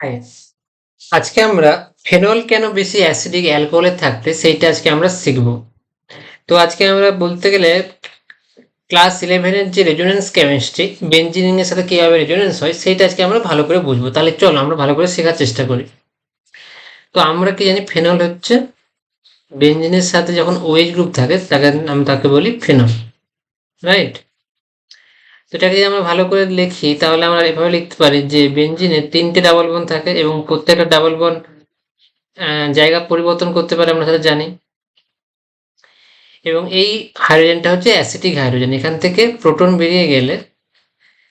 High, আজকে আমরা phenol কেন বেশি অ্যাসিডিক অ্যালকোহলে থাকতে সেইটা আজকে আমরা শিখব। তো আজকে আমরা বলতে গেলে ক্লাস ইলেভেনের যে রেজোনেন্স কেমিস্ট্রি বেঞ্জিনের সাথে কীভাবে রেজোনেন্স হয় সেইটা আজকে আমরা ভালো করে বুঝবো। তাহলে চলো আমরা ভালো করে শেখার চেষ্টা করি। তো আমরা কি জানি ফেনল হচ্ছে বেঞ্জিনের সাথে যখন ওএইচ গ্রুপ থাকে তাকে বলি ফেনল, রাইট? তো এটাকে যদি আমরা ভালো করে লিখি তাহলে আমরা এভাবে লিখতে পারি যে বেঞ্জিনের তিনটে ডাবল বন্ড থাকে এবং প্রত্যেকটা ডাবল বন্ড জায়গা পরিবর্তন করতে পারে, আমরা সেটা জানি। এবং এই হাইড্রোজেনটা হচ্ছে অ্যাসিডিক হাইড্রোজেন। এখান থেকে প্রোটন বেরিয়ে গেলে,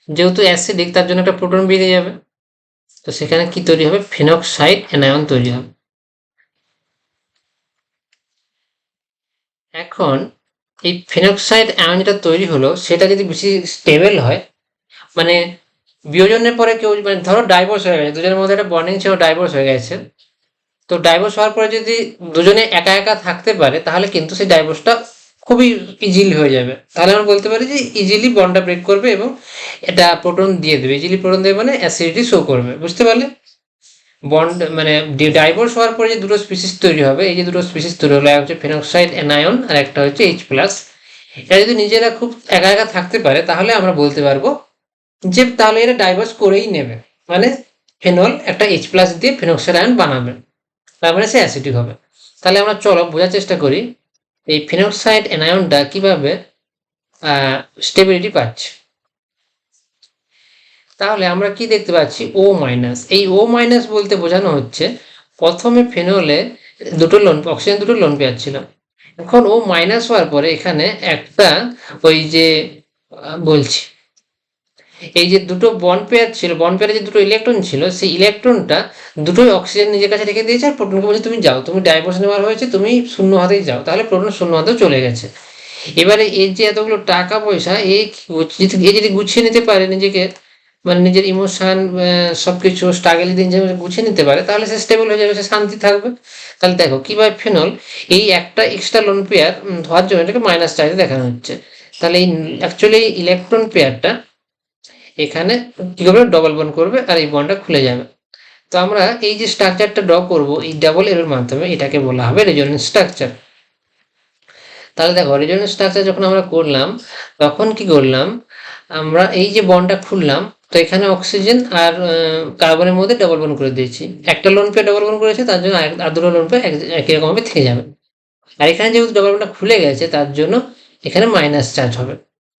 যেহেতু অ্যাসিডিক তার জন্য একটা প্রোটন বেরিয়ে যাবে, তো সেখানে কি তৈরি হবে? ফিনক্সাইড অ্যানায়ন তৈরি হবে। এখন এই ফিনক্সাইড অ্যানায়ন যেটা তৈরি হলো সেটা যদি বেশি স্টেবল হয়, মানে বিয়োজনের পরে কেউ মানে ধরো ডাইভোর্স হয়ে গেছে, দুজনের মধ্যে একটা বন্ডিং ছিল, ডাইভোর্স হয়ে গেছে, তো ডাইভোর্স হওয়ার পরে যদি দুজনে একা একা থাকতে পারে তাহলে কিন্তু সেই ডাইভোর্সটা খুবই ইজিলি হয়ে যাবে। তাহলে আমরা বলতে পারি যে ইজিলি বন্ডটা ব্রেক করবে এবং এটা প্রোটন দিয়ে দেবে। ইজিলি প্রোটন দেবে মানে অ্যাসিডিটি শো করবে, বুঝতে পারলে? বন্ড মানে ডাইভোর্স হওয়ার পরে যে দুটো স্পিসিস তৈরি হবে, এই যে দুটো স্পিসিস তৈরি হলো, একটা হচ্ছে ফেনক্সাইড অ্যানায়ন আর একটা হচ্ছে H+। এরা যদি নিজেরা খুব একা একা থাকতে পারে তাহলে আমরা বলতে পারবো যে তাহলে এরা ডাইভোর্স করেই নেবে, মানে ফেনল একটা H+ দিয়ে ফেনক্সাইড আয়ন বানাবে, তার মানে সে অ্যাসিডিক হবে। তাহলে আমরা চলো বোঝার চেষ্টা করি এই ফিনক্সাইড অ্যানায়নটা কিভাবে স্টেবিলিটি পাচ্ছে। তাহলে আমরা কি দেখতে পাচ্ছি? ও মাইনাস। এই ও মাইনাস বলতে বোঝানো হচ্ছে প্রথমে ফেনলে দুটো লোন অক্সিজেন দুটো লোন পেয়ার ছিল, এখন ও মাইনাস হওয়ার পরে এখানে একটা ওই যে বলছি এই যে দুটো বন্ড পেয়ার ছিল, বন্ড পেয়ারে যে দুটো ইলেকট্রন ছিল, সেই ইলেকট্রনটা দুটোই অক্সিজেন নিজের কাছে রেখে দিয়েছে আর প্রোটনকে বলছে তুমি যাও, তুমি ডাইভোর্স নেওয়ার হয়েছে, তুমি শূন্য হাতেই যাও। তাহলে প্রোটন শূন্য হাতেও চলে গেছে। এবারে এর যে এতগুলো টাকা পয়সা এ যদি গুছিয়ে নিতে পারে নিজেকে, মানে নিজের ইমোশন সবকিছু স্ট্রাগল যদি নিজে গুছিয়ে নিতে পারে তাহলে সে স্টেবল হয়ে যাবে, সে শান্তি থাকবে। তাহলে দেখো কিভাবে ফেনল এই একটা এক্সট্রা লোন পেয়ার হওয়ার জন্য এটাকে মাইনাস চার্জে দেখানো হচ্ছে। তাহলে এই অ্যাকচুয়ালি ইলেকট্রন পেয়ারটা এখানে কি করবে? ডবল বন্ড করবে আর এই বন্ডটা খুলে যাবে। তো আমরা এই যে স্ট্রাকচারটা ড্র করব এই ডাবল এর মাধ্যমে, এটাকে বলা হবে রেজোনেন্স স্ট্রাকচার। তাহলে দেখো রেজোনেন্স স্ট্রাকচার যখন আমরা করলাম তখন কি করলাম? আমরা এই যে বন্ডটা খুললাম, তো এখানে অক্সিজেন আর কার্বনের মধ্যে ডবল বন্ড করে দিয়েছি। একটা লোন পেয়ার ডবল বন্ড করেছে, তার জন্য আর দুটো লোন পেয়ার একই রকমভাবে থেকে যাবে। আর এখানে যেহেতু ডবল বন্ডটা খুলে গেছে তার জন্য এখানে মাইনাস চার্জ হবে।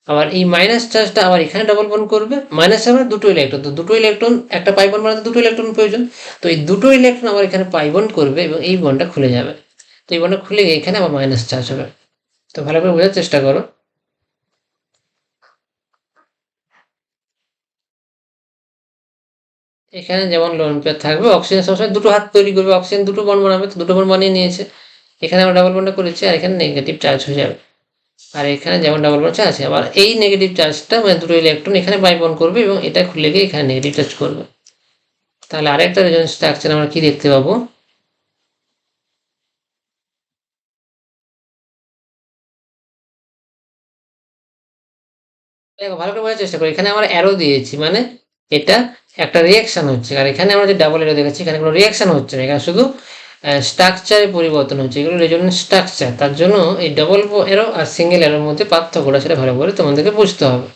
আবার এই মাইনাস চার্জটা আবার এখানে ডবল বন্ড করবে, মাইনাস মানে দুটো ইলেকট্রন, তো দুটো ইলেকট্রন একটা পাই বন্ড বানাতে দুটো ইলেকট্রন প্রয়োজন, তো এই দুটো ইলেকট্রন আবার এখানে পাই বন্ড করবে এবং এই বন্ডটা খুলে যাবে। তো এই বন্ডটা খুলে গিয়ে এখানে আবার মাইনাস চার্জ হবে। তো ভালো করে বোঝার চেষ্টা করো। এখানে যেমন লোন পেয়ার থাকবে, অক্সিজেন সবসময় দুটো হাত তৈরি করবে, অক্সিজেন দুটো বন্ড বানাবে, তো দুটো বন্ড বানিয়ে নিয়েছে, এখানে আবার ডাবল বন্ডটা করেছে আর এখানে নেগেটিভ চার্জ হয়ে যাবে। আর এখানে যেমন ডাবল বন্ড আছে, আবার এই নেগেটিভ চার্জটা মানে দুটো ইলেকট্রন এখানে বাই বন্ড করবে এবং এটা খুলে গিয়ে এখানে নেগেটিভ চার্জ করবে। তাহলে আরেকটা রেজোনেন্স স্ট্রাকচার আমরা কি দেখতে পাবো? দেখো ভালো করে বোঝার চেষ্টা করি, এখানে আমরা অ্যারো দিয়েছি মানে এটা একটা রিয়াকশন হচ্ছে, আর এখানে আমরা যে ডাবল অ্যারো দেখাচ্ছি এখানে কোনো রিয়াকশন হচ্ছে না, এখানে শুধু স্ট্রাকচারে পরিবর্তন হচ্ছে, এগুলো রেজোনেন্স স্ট্রাকচার। তার জন্য এই ডাবল অ্যারো আর সিঙ্গেল অ্যারোর মধ্যে পার্থক্যটা সেটা ভালো করে তোমাদেরকে বুঝতে হবে।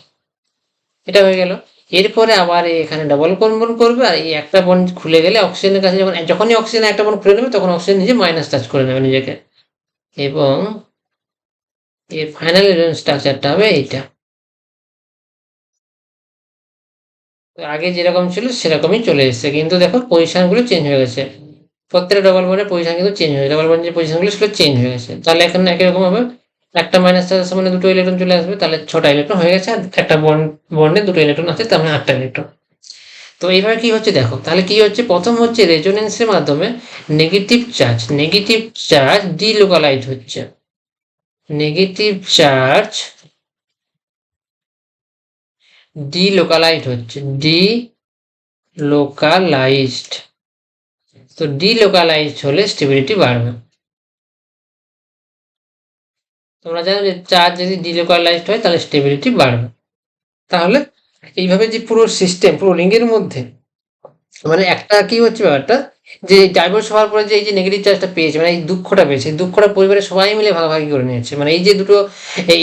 এটা হয়ে গেল। এরপরে আবার এখানে ডাবল বন্ড করবে আর এই একটা বন্ড খুলে গেলে অক্সিজেনের কাছে যখনই অক্সিজেন একটা বন্ড খুলে নেবে তখন অক্সিজেন নিজে মাইনাস চার্জ করে নেবে নিজেকে, এবং এর ফাইনাল রেজোনেন্স স্ট্রাকচারটা হবে এইটা। আগে যেরকম ছিল সেরকমই চলে এসেছে, কিন্তু দেখো পজিশনগুলো চেঞ্জ হয়ে গেছে। প্রত্যেকটা ডবল বন্ডের পজিশন কিন্তু চেঞ্জ হয়ে গেছে, ডবল বন্ডের পজিশনগুলো সেগুলো চেঞ্জ হয়ে গেছে। তাহলে এখন একই রকম হবে, একটা মাইনাস চার্জের সামনে দুটো ইলেকট্রন চলে আসবে, তাহলে ছটা ইলেকট্রন হয়ে গেছে, আর একটা বন্ডে দুটো ইলেকট্রন আছে, তার মানে আটটা ইলেকট্রন। তো এইভাবে কি হচ্ছে দেখো, তাহলে কি হচ্ছে? প্রথম হচ্ছে রেজোনেন্সের মাধ্যমে নেগেটিভ চার্জ ডিলোকালাইজ হচ্ছে, নেগেটিভ চার্জ ডিলোকালাইজড। তো ডিলোকালাইজড হলে স্টেবিলিটি বাড়বে। তোমরা জানো যে চার্জ যদি ডিলোকালাইজড হয় তাহলে স্টেবিলিটি বাড়বে। তাহলে এইভাবে যে পুরো সিস্টেম, পুরো রিংয়ের মধ্যে মানে একটা কি হচ্ছে ব্যাপারটা, যে ডাইভোর্স হওয়ার পরে যে এই যে নেগেটিভ চার্জটা পেয়েছে, মানে এই দুঃখটা পেয়েছে, এই দুঃখটা পরিবারের সবাই মিলে ভাগাভাগি করে নিয়েছে। মানে এই যে দুটো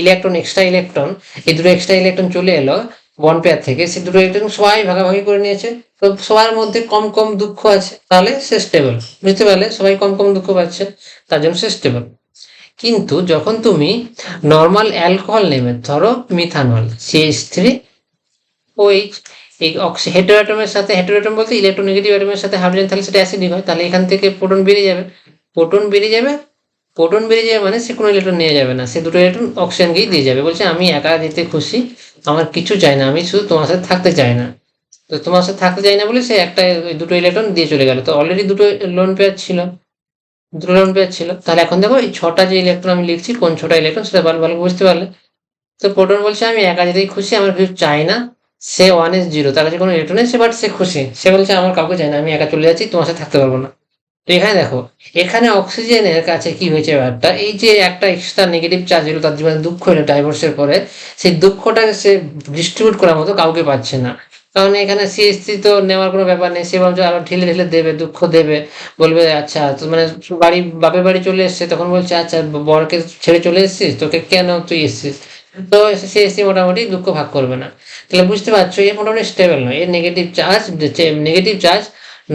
ইলেকট্রন, এক্সট্রা ইলেকট্রন, এই দুটো এক্সট্রা ইলেকট্রন চলে এলো বন্ড পেয়ার থেকে, সেই দুটো ইলেকট্রন সবাই ভাগাভাগি করে নিয়েছে। তো সবার মধ্যে কম কম দুঃখ আছে, তাহলে সে স্টেবল। বুঝতে পারলে, সবাই কম কম দুঃখ পাচ্ছে, তার জন্য সে স্টেবল। কিন্তু যখন তুমি নর্মাল অ্যালকোহল নেবে, ধরো মিথানল CH3 OH, এই হেটেরোঅ্যাটমের সাথে, হেটেরোঅ্যাটম বলতে ইলেকট্রোনেগেটিভ অ্যাটমের সাথে হাইড্রোজেন, তাহলে সেটা অ্যাসিডিক হয়, তাহলে এখান থেকে প্রোটন বেরিয়ে যাবে। প্রোটন বেরিয়ে যাবে, প্রোটন বেরিয়ে যাবে মানে সে কোনো ইলেকট্রন নিয়ে যাবে না, সে দুটো ইলেকট্রন অক্সিজেনকেই দিয়ে যাবে। বলছে আমি একা যেতে খুশি, আমার কিছু চাই না, আমি শুধু তোমার সাথে থাকতে চাই না। তো তোমার সাথে থাকতে চাই না বলে সে একটা, ওই দুটো ইলেকট্রন দিয়ে চলে গেল। তো অলরেডি দুটো লোন পেয়ার ছিল, দুটো লোন পেয়ার ছিল। তাহলে এখন দেখো এই ছটা যে ইলেকট্রন আমি লিখছি, কোন ছটা ইলেকট্রন সেটা ভালো ভালো বুঝতে পারলে। তো প্রোটন বলছে আমি একা যেতেই খুশি, আমার কিছু চাই না। সে 1s0, তার কাছে কোনো ইলেকট্রন নেই, সে বাট সে খুশি, সে বলছে আমার কাউকে চাই না, আমি একা চলে যাচ্ছি, তোমার সাথে থাকতে পারবো না। তো এখানে দেখো, এখানে অক্সিজেনের কাছে কি হয়েছে ব্যাপারটা, এই যে একটা এক্সট্রা নেগেটিভ চার্জ এলো, তার জীবনে দুঃখ এলো ডাইভোর্সের পরে, সেই দুঃখটাকে সে ডিস্ট্রিবিউট করার মতো কাউকে পাচ্ছে না। কারণ এখানে CH3 তো নেওয়ার কোনো ব্যাপার নেই, সে ভাবছে আরো ঢিলে ঢিলে দেবে, দুঃখ দেবে, বলবে আচ্ছা তো মানে বাড়ি, বাপের বাড়ি চলে এসছে, তখন বলছে আচ্ছা বরকে ছেড়ে চলে এসেছিস, তোকে কেন তুই এসেছিস। তো CH3 মোটামুটি দুঃখ ভাগ করবে না। তাহলে বুঝতে পারছো, এ মোটামুটি স্টেবল নয়, এর negative charge, negative charge,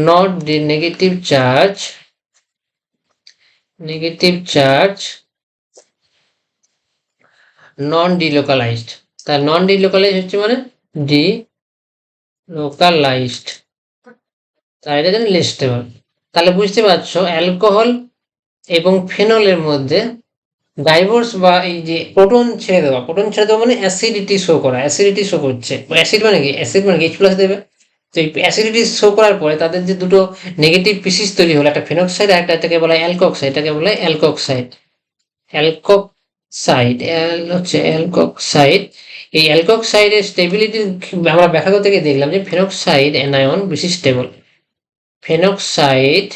not the negative charge non delocalised. তার নন ডিলোকালাইজড হচ্ছে মানে ডিলোকালাইজড, তার এটা জানি লিস্টেবল। তাহলে বুঝতে পারছো অ্যালকোহল এবং ফেনলের মধ্যে ডাইভোর্স বা এই যে প্রোটন ছেড়ে দেওয়া, প্রোটন ছেড়ে দেওয়া মানে অ্যাসিডিটি শো করা, অ্যাসিডিটি শো করছে। অ্যাসিড মানে কি, অ্যাসিড মানে H+ দেবে। তো এই অ্যাসিডিটি শো করার পরে তাদের যে দুটো নেগেটিভ পিসিস তৈরি হলো, একটা ফেনক্সাইড আর এটাকে বলা হয় অ্যালকক্সাইড, এটাকে বলা হয় অ্যালকক্সাইড। অ্যালকক্সাইড হচ্ছে অ্যালকক্সাইড। এই অ্যালকক্সাইডের স্টেবিলিটি আমরা ব্যাখ্যা করতে গিয়ে দেখলাম যে ফেনক্সাইড অ্যানায়ন বেশি স্টেবল, ফেনক্সাইড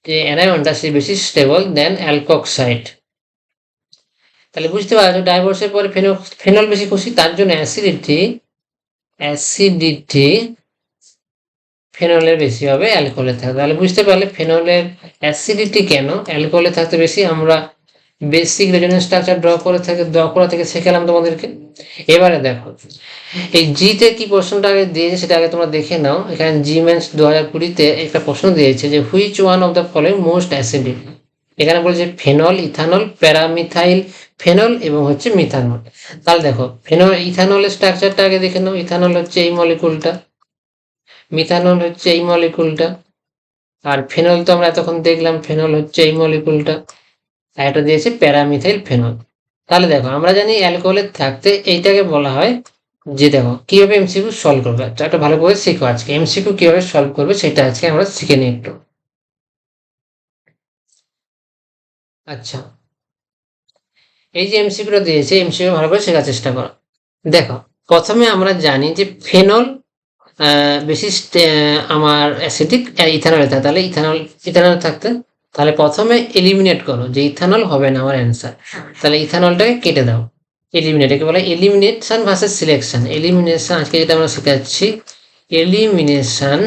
যে অ্যানায়নটা সে বেশি স্টেবল দেন অ্যালকক্সাইড। তাহলে বুঝতে পারছো ডাইভোর্সের পরে ফেনল বেশি খুশি, তার জন্য অ্যাসিডিটি ফেনলের বেশি হবে অ্যালকোহলে থাকতে। তাহলে বুঝতে পারলে ফেনলের অ্যাসিডিটি কেন অ্যালকোহলে থাকতে বেশি, আমরা বেসিক রেজোনেন্স স্ট্রাকচার ড্র করা থেকে শেখালাম তোমাদেরকে। এবারে দেখো এই জিতে কি প্রশ্নটা আগে দিয়েছে সেটা আগে তোমরা দেখে নাও। এখানে জি মেন্স 2020-তে একটা প্রশ্ন দিয়েছে যে which one of the following most acidic. এখানে বলছে ফেনল, ইথানল, প্যারামিথাইল ফেনল এবং হচ্ছে মিথানল। তাহলে দেখো ইথানলের স্ট্রাকচারটা আগে দেখে নাও। ইথানল হচ্ছে এই মলিকুলটা, মিথানল হচ্ছে এই মলিকুলটা, আর ফেনল তো আমরা এতক্ষণ দেখলাম, ফেনল হচ্ছে এই মলিকুলটা, আর এটা দিয়েছে প্যারামিথাইল ফেনল। তাহলে দেখো আমরা জানি অ্যালকোহলের থাকতে এইটাকে বলা হয়, যে দেখো কিভাবে MCQ সলভ করবে, একটা ভালো করে শিখো। আজকে MCQ কিভাবে সলভ করবে সেটা আজকে আমরা শিখে নিই একটু। আচ্ছা, এই যে MCQটা দিয়েছে, MCQ ভালো করে শেখার চেষ্টা করো। দেখো প্রথমে আমরা জানি যে ফেনল বেশি আমার অ্যাসিডিক ইথানলে থাকে, তাহলে ইথানল থাকতে, তাহলে প্রথমে এলিমিনেট করো যে ইথানল হবে না আমার অ্যান্সার, তাহলে ইথানলটাকে কেটে দাও। এলিমিনেট, একে বলে এলিমিনেশন ভার্সেস সিলেকশন। এলিমিনেশন আজকে যেটা আমরা শেখাচ্ছি, elimination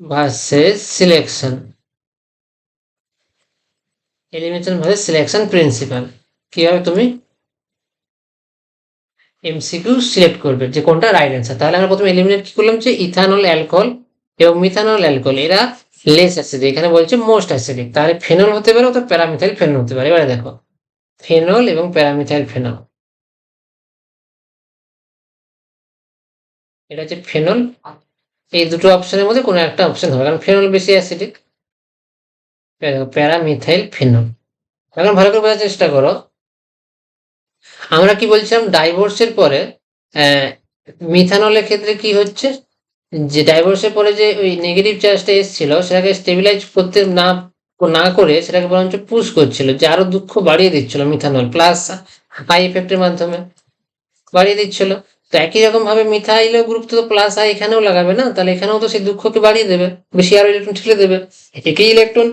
versus selection, elimination versus selection principal. কিভাবে তুমি MCQ সিলেক্ট করবে যে কোনটা রাইট অ্যান্সার। তাহলে আমরা প্রথমে এলিমিনেট কি করলাম, যে ইথানল অ্যালকোহল এবং মিথানল অ্যালকোহল এরা লেস অ্যাসিডিক, এখানে বলছে মোস্ট অ্যাসিডিক, তাহলে ফেনল হতে পারে অথবা প্যারামিথাইল ফেনল হতে পারে। এবারে দেখো ফেনল এবং প্যারামিথাইল ফেনল, এটা হচ্ছে ফেনল, এই দুটো অপশনের মধ্যে কোনো একটা অপশন হবে, কারণ ফেনল বেশি অ্যাসিডিক। দেখো প্যারামিথাইল ফেনল, এখন ভালো করে বোঝার চেষ্টা করো। আমরা কি বলছিলাম, ডাইভোর্সের পরে মিথানলের ক্ষেত্রে কি হচ্ছে, যে ডাইভোর্সের পরে যে ওই নেগেটিভ চার্জটা এসেছিল সেটাকে স্টেবিলাইজ করতে না করে সেটাকে বরঞ্চ পুশ করছিল, যে আরো দুঃখ বাড়িয়ে দিচ্ছিল মিথানল, প্লাস আই এফেক্টের মাধ্যমে বাড়িয়ে দিচ্ছিল। তো একই রকম ভাবে মিথাইলের গ্রুপ তো প্লাস আই এখানেও লাগাবে না, তাহলে এখানেও তো সেই দুঃখকে বাড়িয়ে দেবে, বেশি আরো ইলেকট্রন ঠেলে দেবে। একই ইলেকট্রন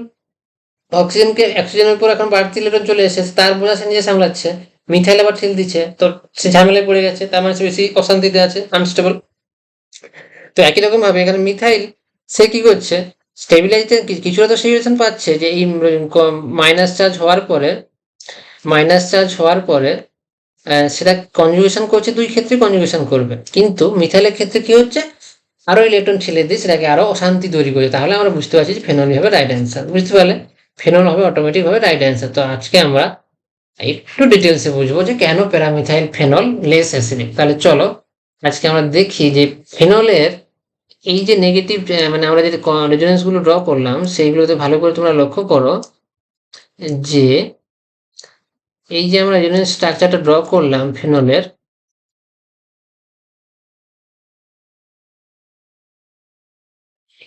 অক্সিজেনের উপর এখন বাড়তি ইলেকট্রন চলে এসেছে, তার বোঝা সে নিজে সামলাচ্ছে, মিথাইল আবার ঠেল দিচ্ছে, তো সে ঝামেলায় পড়ে গেছে, তার মানে সে বেশি অশান্তিতে আছে, আনস্টেবল। তো একই রকম ভাবে এখানে মিথাইল সে কি করছে, স্টেবিলাইজেশন কিছুটা তো স্টেবিলাইজেশন পাচ্ছে, যে এই মাইনাস চার্জ হওয়ার পরে সেটা কনজুগেশন করছে, দুই ক্ষেত্রে কনজুগেশন করবে, কিন্তু মিথাইলের ক্ষেত্রে কি হচ্ছে, আরো ইলেকট্রন ছেড়ে দিয়ে সেটাকে আরো অশান্তি তৈরি করছে। তাহলে আমরা বুঝতে পারছি যে ফেনলই হবে রাইট অ্যান্সার। বুঝতে পারলে, ফেনল হবে অটোমেটিক ভাবে রাইট অ্যান্সার। তো আজকে আমরা একটু ডিটেলসে বুঝবো যে কেন প্যারামিথাইল ফেনল লেস অ্যাসিডিক। তাহলে চলো আজকে আমরা দেখি যে ফেনলের এই যে নেগেটিভ, মানে আমরা যে রেজোনেন্স গুলো ড্র করলাম সেইগুলোতে ভালো করে তোমরা লক্ষ্য করো যে এই যে আমরা রেজোনেন্স স্ট্রাকচারটা ড্র করলাম ফেনলের,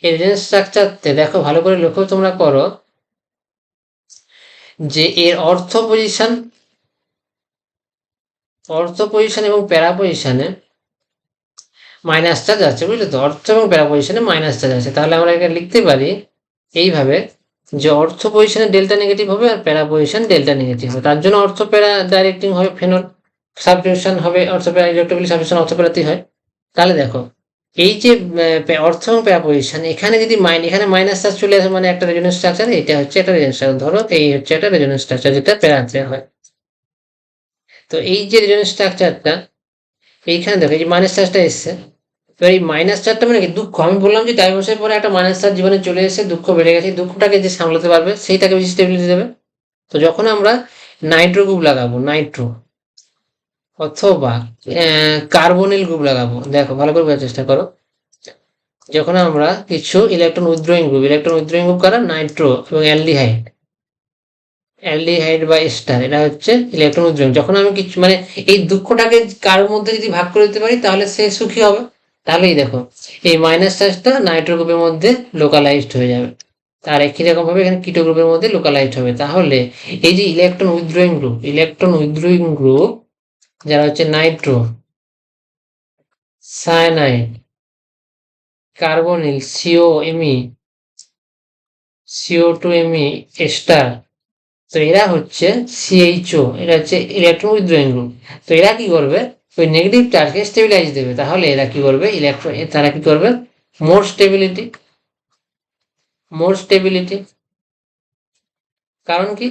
এই রেজোনেন্স স্ট্রাকচারতে দেখো ভালো করে লক্ষ্য তোমরা করো যে এর অর্থ পজিশন এবং প্যারা পজিশনে মাইনাস চার্জ আছে, বুঝলে তো, অর্থ এবং প্যারা পজিশনে মাইনাস চার্জ আছে। তাহলে আমরা এখানে লিখতে পারি এইভাবে যে অর্থ পজিশনে ডেল্টা নেগেটিভ হবে আর প্যারা পজিশন ডেল্টা নেগেটিভ হবে, তার জন্য অর্থ প্যারা ডাইরেক্টিং হবে ফেনল, সাবস্টিটিউশন হবে অর্থ প্যারা, ইলেকট্রোফিলিক সাবস্টিটিউশন অর্থ প্যারাতেই হয়। তাহলে দেখো এই যে অর্থ এবং প্যারা পজিশন, এখানে যদি এখানে মাইনাস চার্জ চলে আসে মানে একটা রেজোনেন্স স্ট্রাকচার, এটা হচ্ছে একটা রেজোনেন্স স্ট্রাকচার, ধরো এই হচ্ছে একটা রেজোনেন্স স্ট্রাকচার যেটা প্যারাতে হয়। তো এই যে রেজোনেন্স স্ট্রাকচারটা, এইখানে দেখো এই যে মাইনাস চার্জটা এসছে, এবার এই মাইনাস চার্জটা মানে কি দুঃখ, আমি বললাম যে ডাইভোর্সের পরে একটা মাইনাস চার্জ জীবনে চলে এসে দুঃখ বেড়ে গেছে, দুঃখটাকে যে সামলাতে পারবে সেইটাকে বেশি স্টেবিলিটি দেবে। তো যখন আমরা নাইট্রো গ্রুপ লাগাবো, নাইট্রো অথবা কার্বনিল গ্রুপ লাগাবো, দেখো ভালো করে বোঝার চেষ্টা করো, যখন আমরা কিছু ইলেকট্রন উইথড্রয়িং গ্রুপ কারা, নাইট্রো এবং অ্যালডিহাইড বা এস্টার, এটা হচ্ছে ইলেকট্রন উইথড্রয়িং। যখন আমি কিছু মানে এই দুঃখটাকে কার মধ্যে যদি ভাগ করে দিতে পারি তাহলে সে সুখী হবে। তাহলে এই দেখো এই মাইনাস চার্জটা নাইট্রো গ্রুপের মধ্যে লোকালাইজড হয়ে যাবে, তার একই রকম ভাবে এখানে কিটো গ্রুপের মধ্যে লোকালাইজড হবে। তাহলে এই যে ইলেকট্রন উইথড্রয়িং গ্রুপ যারা হচ্ছে Nitro, cyanide, carbonyl, CO2Me ester, তো এরা হচ্ছে CHO, এরা হচ্ছে ইলেকট্রন উইথড্রয়িং গ্রুপ। তো এরা কি করবে, ওই নেগেটিভ চার্জকে স্টেবিলাইজ দেবে। তাহলে এরা কি করবে, তারা কি করবে, মোর স্টেবিলিটি। কারণ কি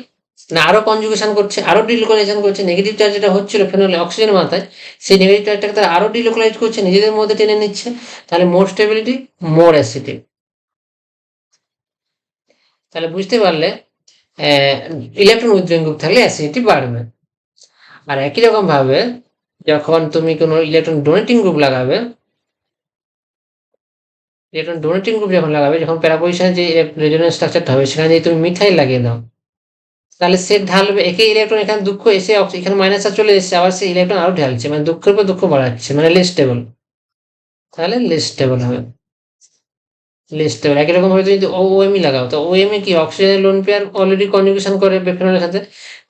না, আরো কনজুগেশন করছে, আরো ডিলোকালাইজেশন করছে, নেগেটিভ চার্জ যেটা হচ্ছিল ফেনলে অক্সিজেনের মাথায়, সেই নেগেটিভ চার্জটাকে তারা আরো ডিলোকালাইজ করছে, নিজেদের মধ্যে টেনে নিচ্ছে। তাহলে মোর স্টেবিলিটি, মোর অ্যাসিডিক। তাহলে বুঝতে পারলে ইলেকট্রন উইথড্রয়িং গ্রুপ থাকলে অ্যাসিডিটি বাড়বে। আর একই রকম ভাবে যখন তুমি কোনো ইলেকট্রন ডোনেটিং গ্রুপ লাগাবে, যখন প্যারা পজিশনে যে রেজোনেন্স স্ট্রাকচারটা হবে সেখানে যদি তুমি মিথাইল লাগিয়ে দাও, তাহলে সে ঢালবে একই ইলেকট্রন, এখানে দুঃখ এসে এখানে মাইনাস চার্জ চলে এসেছে, আবার সে ইলেকট্রন আরো ঢালছে, মানে দুঃখের উপর দুঃখ বাড়াচ্ছে, মানে লেস স্টেবল। তাহলে লেস স্টেবল হবে, একই রকম ভাবে তুমি যদি OMe লাগাও, তো OMe কি অক্সিজেনের লোন পেয়ার অলরেডি কনজুগেশন করে ফেনলের সাথে,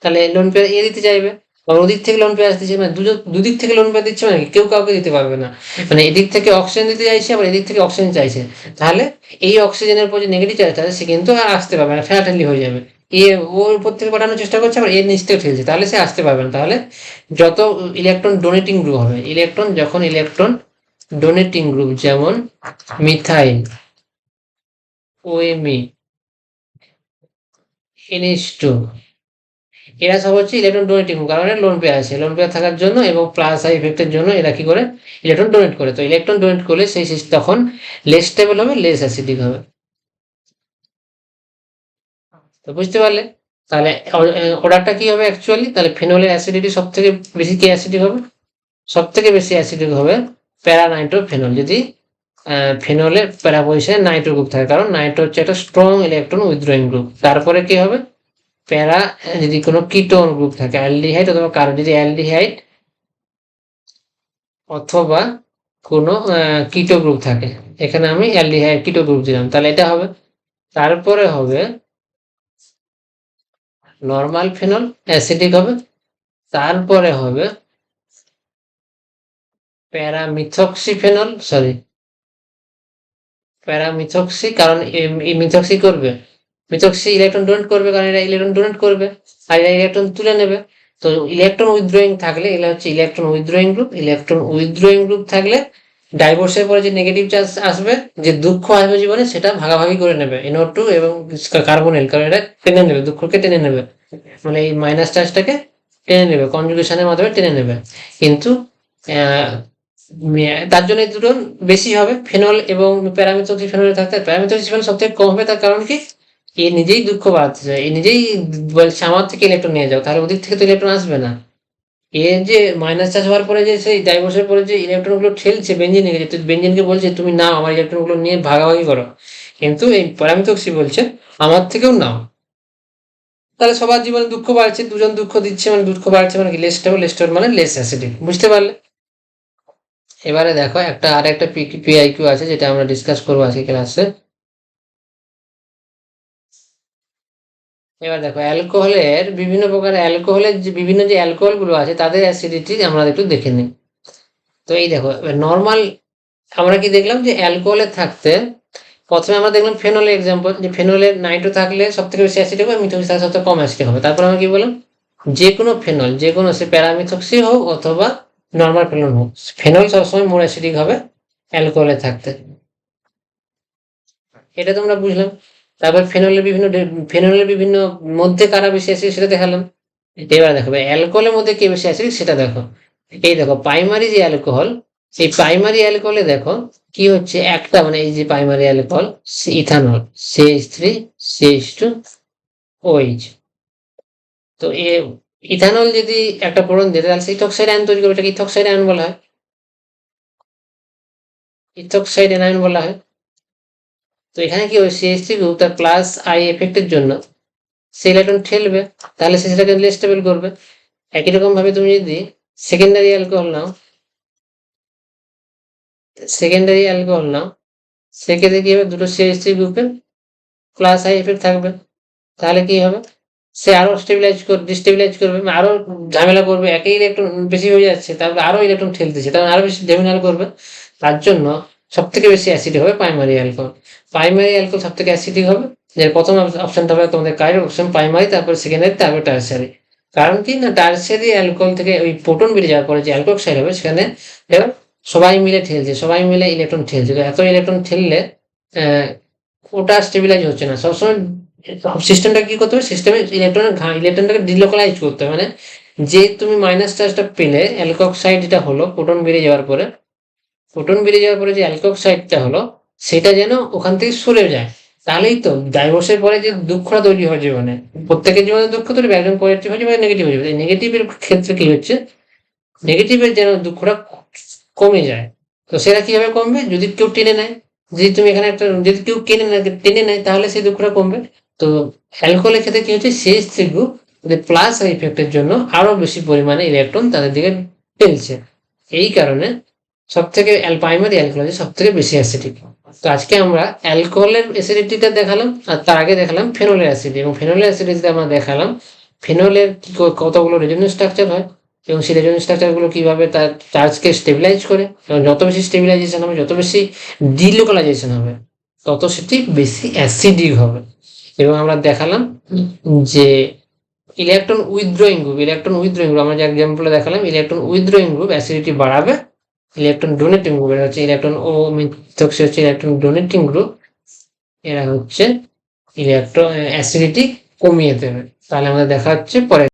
তাহলে লোন পেয়ার দিতে চাইবে, আর ওদিক থেকে লোন পেয়ার আসতেছে, মানে দুদিক থেকে লোন পেয়ার দিচ্ছে, মানে কেউ কাউকে দিতে পারবে না, মানে এদিক থেকে অক্সিজেন দিতে চাইছে আবার এদিক থেকে অক্সিজেন চাইছে। তাহলে এই অক্সিজেনের উপর যে নেগেটিভ চার্জ আছে সে কিন্তু আর আসতে পারবে না, ফ্যাটালি হয়ে যাবে। ওর উপর থেকে পাঠানোর চেষ্টা করছে, আবার নিচ থেকে ঠেলছে, তাহলে সে আসতে পারবে না। তাহলে যত ইলেকট্রন ডোনেটিং গ্রুপ হবে, ইলেকট্রন ডোনেটিং গ্রুপ যেমন মিথাইল, OMe, NH2, এরা সব হচ্ছে ইলেকট্রন ডোনেটিং, কারণ লোন পেয়ার আছে, লোন পেয়ার থাকার জন্য এবং প্লাস আই ইফেক্টের জন্য এরা কি করে, ইলেকট্রন ডোনেট করে। তো ইলেকট্রন ডোনেট করলে সেই তখন লেস স্টেবল হবে, লেস অ্যাসিডিক হবে। তো বুঝতে পারলে, তাহলে অর্ডারটা কি হবে অ্যাকচুয়ালি, তাহলে ফেনলের অ্যাসিডিটি সব থেকে বেশি কি অ্যাসিডিক হবে, সব থেকে বেশি অ্যাসিডিক হবে প্যারানাইট্রোফেনল, যদি ফেনলের প্যারা পজিশনে নাইট্রো গ্রুপ থাকে, কারণ নাইট্রো হচ্ছে একটা স্ট্রং ইলেকট্রন উইথড্রয়িং গ্রুপ। তারপরে কি হবে, প্যারা যদি কোনো কিটোন গ্রুপ থাকে, অ্যালডিহাইড অথবা যদি অ্যালডিহাইড অথবা কোনো কিটো গ্রুপ থাকে, এখানে আমি অ্যালডিহাইড কিটো গ্রুপ দিলাম, তাহলে এটা হবে। তারপরে হবে নর্মাল ফেনল, অ্যাসিডিক হবে। তারপরে হবে প্যারামিথক্সি, কারণ এই মিথক্সি করবে, মিথক্সি ইলেকট্রন ডোনেট করবে, কারণ এরা ইলেকট্রন ডোনেট করবে আর এরা ইলেকট্রন তুলে নেবে। তো ইলেকট্রন উইথড্রয়িং থাকলে এগুলো হচ্ছে ইলেকট্রন উইথড্রয়িং গ্রুপ থাকলে ডাইভোর্সের পরে যে নেগেটিভ চার্জ আসবে, যে দুঃখ আসবে জীবনে, সেটা ভাগাভাগি করে নেবে NO2 এবং কার্বনিল, কারণ এটা টেনে নেবে, দুঃখকে টেনে নেবে, মানে এই মাইনাস চার্জটাকে টেনে নেবে, কনজুগেশনের মাধ্যমে টেনে নেবে। কিন্তু তার জন্য এই দুটো বেশি হবে ফেনল এবং প্যারামিথক্সি ফেনলে থাকতে। প্যারামিথক্সি ফেনল সব থেকে কম হবে, তার কারণ কি, এ নিজেই দুঃখ বাড়াতে চায়, এ নিজেই বলছে আমার থেকে ইলেকট্রন নিয়ে যাও, তাহলে ওদিক থেকে তো ইলেকট্রন আসবে না। এর যে মাইনাস চার্জ হওয়ার পরে যে সেই ডাইভোর্সের পরে যে ইলেকট্রন গুলো ঠেলছে বেঞ্জিনে, বেঞ্জিনকে বলছে তুমি নাও আমার ইলেকট্রন গুলো নিয়ে ভাগাভাগি করো, কিন্তু এই প্যারামিথক্সি বলছে আমার থেকেও নাও। তাহলে সবার জীবনে দুঃখ বাড়ছে, দুজন দুঃখ দিচ্ছে মানে দুঃখ বাড়ছে মানে কি, লেস স্টেবল, লেস স্টেবল মানে লেস অ্যাসিডিক, বুঝতে পারলে? এবারে দেখো আর একটা PIQ আছে যেটা আমরা ডিসকাস করবো আজকে ক্লাসে। এবার দেখো অ্যালকোহলের বিভিন্ন প্রকার, অ্যালকোহলের যে বিভিন্ন যে অ্যালকোহল গুলো আছে তাদের অ্যাসিডিটি আমরা একটু দেখে নিই। তো এই দেখো নর্মাল আমরা কি দেখলাম যে অ্যালকোহলের থাকতে প্রথমে আমরা দেখলাম ফেনলের এক্সাম্পল, যে ফেনলের নাইট্রো থাকলে সব থেকে বেশি অ্যাসিড হবে, মিথক্সি থাকলে সব থেকে কম অ্যাসিড হবে। তারপর আমরা কি বললাম, যে কোনো ফেনল, যে কোনো সে প্যারামিথক্সি হোক অথবা নর্মাল ফেনল হোক, ফেনল সবসময় মোর অ্যাসিডিক হবে অ্যালকোহলে থাকতে, এটা তোমরা বুঝলাম। তারপর ফেনলের বিভিন্ন মধ্যে কারা বেশি অ্যাসিড সেটা দেখালাম। এবার দেখো অ্যালকোহলের মধ্যে কে বেশি অ্যাসিড সেটা দেখো। এই দেখো প্রাইমারি যে অ্যালকোহল, সেই প্রাইমারি অ্যালকোহলে দেখো কি হচ্ছে, একটা মানে এই যে primary alcohol ethanol CH3 CH2 OH। তো ইথানল যদি একটা প্রোটন দিতে, তাহলে ইথক্সাইড আয়ন তৈরি করবে, এটাকে ইথক্সাইড আয়ন বলা হয়, ইথক্সাইড আয়ন বলা হয়। তো এখানে কি হবে, CH3 গ্রুপ তার প্লাস আই এফেক্টের জন্য সে ইলেকট্রন ঠেলবে, তাহলে সে সেটাকে লেস স্টেবল করবে। একই রকম ভাবে তুমি যদি সেকেন্ডারি অ্যালকোহল নাও, সেকেন্ডারি অ্যালকোহল নাও, সেক্ষেত্রে কি হবে, দুটো CH3 গ্রুপের প্লাস আই এফেক্ট থাকবে, তাহলে কি হবে, সে আরো ডিস্টেবিলাইজ করবে, আরো ঝামেলা করবে, একই ইলেকট্রন বেশি হয়ে যাচ্ছে, তারপরে আরো ইলেকট্রন ঠেলতেছে, তখন আরো বেশি ঝামেলা করবে। তার জন্য সব থেকে বেশি অ্যাসিডিক হবে প্রাইমারি অ্যালকোহল। প্রাইমারি অ্যালকোহল সব থেকে অ্যাসিডিক হবে, যে প্রথম অপশনটা হবে তোমাদের কারেক্ট অপশন, প্রাইমারি, তারপর সেকেন্ডারি, তারপর টার্সিয়ারি। কারণ কি না, টার্সিয়ারি অ্যালকোহল থেকে ওই প্রোটন বেরিয়ে যাওয়ার পরে যে অ্যালকোক্সাইড হবে, সেখানে এবার সবাই মিলে ঠেলছে, সবাই মিলে ইলেকট্রন ঠেলছে, তো এত ইলেকট্রন ঠেললে ওটা স্টেবিলাইজ হচ্ছে না। সবসময় সিস্টেমটা কি করতে হবে, ইলেকট্রনটাকে ডিলোকালাইজ করতে হবে, মানে যে তুমি মাইনাস চার্জটা পেলে অ্যালকক্সাইড যেটা হলো প্রোটন বেরিয়ে যাওয়ার পরে, যে অ্যালকক্সাইডটা হলো সেটা যেন ওখান থেকে সরে যায়। তাহলেই তো ডাইভোর্সের পরে যে দুঃখটা তৈরি হয় জীবনে, প্রত্যেকের জীবনে দুঃখ তৈরি, একজন পজিটিভ হয়ে যাবে, নেগেটিভ হয়ে যাবে। নেগেটিভের ক্ষেত্রে কি হচ্ছে, নেগেটিভের যেন দুঃখটা কমে যায়। তো সেটা কিভাবে কমবে, যদি কেউ টেনে নেয়, তুমি এখানে একটা, যদি কেউ টেনে নেয় তাহলে সেই দুঃখটা কমবে। তো অ্যালকোহলের ক্ষেত্রে কি হচ্ছে, CH3 গ্রুপ প্লাস ইফেক্টের জন্য আরো বেশি পরিমাণে ইলেকট্রন তাদের দিকে ঠেলছে, এই কারণে সব থেকে প্রাইমারি অ্যালকোহল সব থেকে বেশি অ্যাসিডিক। তো আজকে আমরা অ্যালকোহলের অ্যাসিডিটিটা দেখালাম, আর তার আগে দেখালাম ফেনলের অ্যাসিডিটি, এবং ফেনলের অ্যাসিডিটিতে আমরা দেখালাম ফেনলের কতগুলো রেজোনেন্স স্ট্রাকচার হয়, এবং সেই রেজোনেন্স স্ট্রাকচারগুলো কিভাবে তার চার্জকে স্টেবিলাইজ করে, এবং যত বেশি স্টেবিলাইজেশন হবে, যত বেশি ডিলোকালাইজেশন হবে, তত সেটি বেশি অ্যাসিডিক হবে। এবং আমরা দেখালাম যে ইলেকট্রন উইথড্রয়িং গ্রুপ আমরা যে এক্সাম্পলে দেখালাম, ইলেকট্রন উইথড্রয়িং গ্রুপ অ্যাসিডিটি বাড়াবে, ইলেকট্রন ডোনেটিং গ্রুপ এরা হচ্ছে ইলেকট্রন ও মিথক্সি হচ্ছে ইলেকট্রন ডোনেটিং গ্রুপ, এরা হচ্ছে ইলেকট্রন অ্যাসিডিটি কমিয়ে দেবে। তাহলে আমাদের দেখা হচ্ছে পরে।